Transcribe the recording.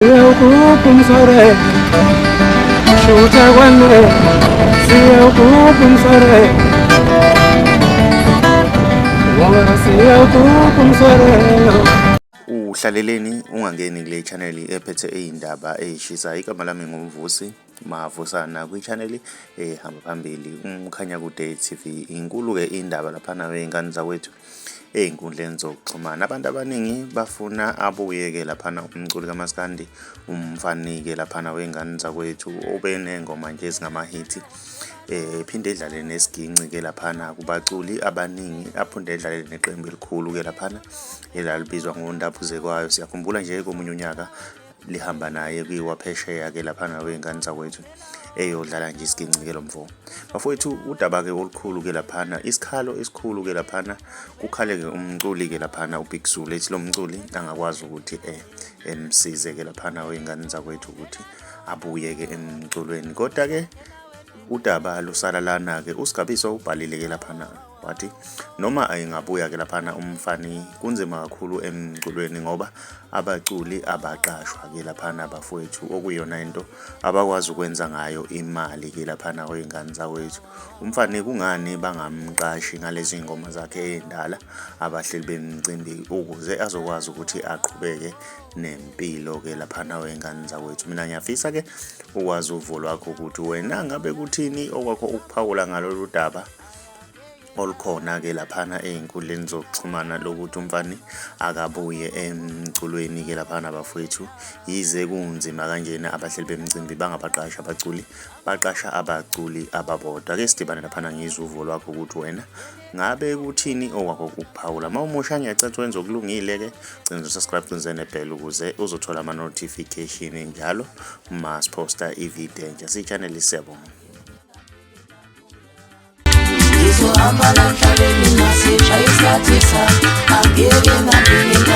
Eu cupo sore, chuta guane, si eu cupo sore, wala si eu cupo sore. Uhlaleleni ungangeni kule channel ephethe izindaba ezishisayo. Igama lami ngumvusi Mavusana kwi-channel ehamba phambili umkhanya kude TV. Inkulu ke indaba lapha wey'ngane zakwethu ey'nkundleni zokuxhumana. Abantu abaningi bafuna abuye-ke laphana umculi kaMaskandi umfani-ke laphana wey'ngane zakwethu obeney'ngoma nje ezingamahithi. Phinde edlale nesiginci-ke laphana kubaculi abaningi, aphinde edlale neqembu elikhulu-ke laphana elalibizwa ngoNdaphuzekwayo. Siyakhumbula nje komunye unyaka lihamba naye kwiwaphesheya-ke laphana wey'ngane zakwethu eyodlala nje isiginci-ke lo mfo. Bafowethu, udaba-ke olukhulu-ke laphana, isikhalo esikhulu-ke laphana, kukhale-ke umculi-ke laphana uBig Zulu ethi lo mculi angakwazi ukuthi emsize-ke laphana wey'ngane zakwethu ukuthi abuye-ke emculweni. Kodwa-ke udaba lusala lana-ke, uSigabiso ubhalile-ke laphana wathi noma ayingabuya-ke laphana umfani kunzima kakhulu emculweni ngoba abaculi abaqashwa-ke laphana bafowethu, okuyiyona into abakwazi ukwenza ngayo imali-ke laphana wey'ngane zakwethu. Umfani kungani bangamqashi ngalezi ngoma zakhe ey'ndala abahleli bemcimbi ukuze azokwazi ukuthi aqhubeke nempilo-ke laphana wey'ngane zakwethu. Mina ngiyafisa-ke ukwazi uvo lwakho ukuthi wena ngabe kuthini okwakho ukuphawula ngalolu daba olukhona-ke laphana ey'nkundleni zokuxhumana lokuthi umfani akabuye emculweni-ke laphana bafowethu. Yize kunzima kanjena abahleli bemicimbi bangabaqashi abaculi, baqasha abaculi ababodwa. Ake sidibane laphana ngizwe uvo lwakho ukuthi wena ngabe kuthini okwakho ukuphawula. Uma umusha ngiyacathi wenza okulungile-ke, gcina usubscribe, cenza nebhell ukuze uzothola ama-notification njalo uma siphosta ividiyo entsha. Siyichaneli, siyabonga. Hamba la mhlabeni masisha isikhathi sa angeke ngabike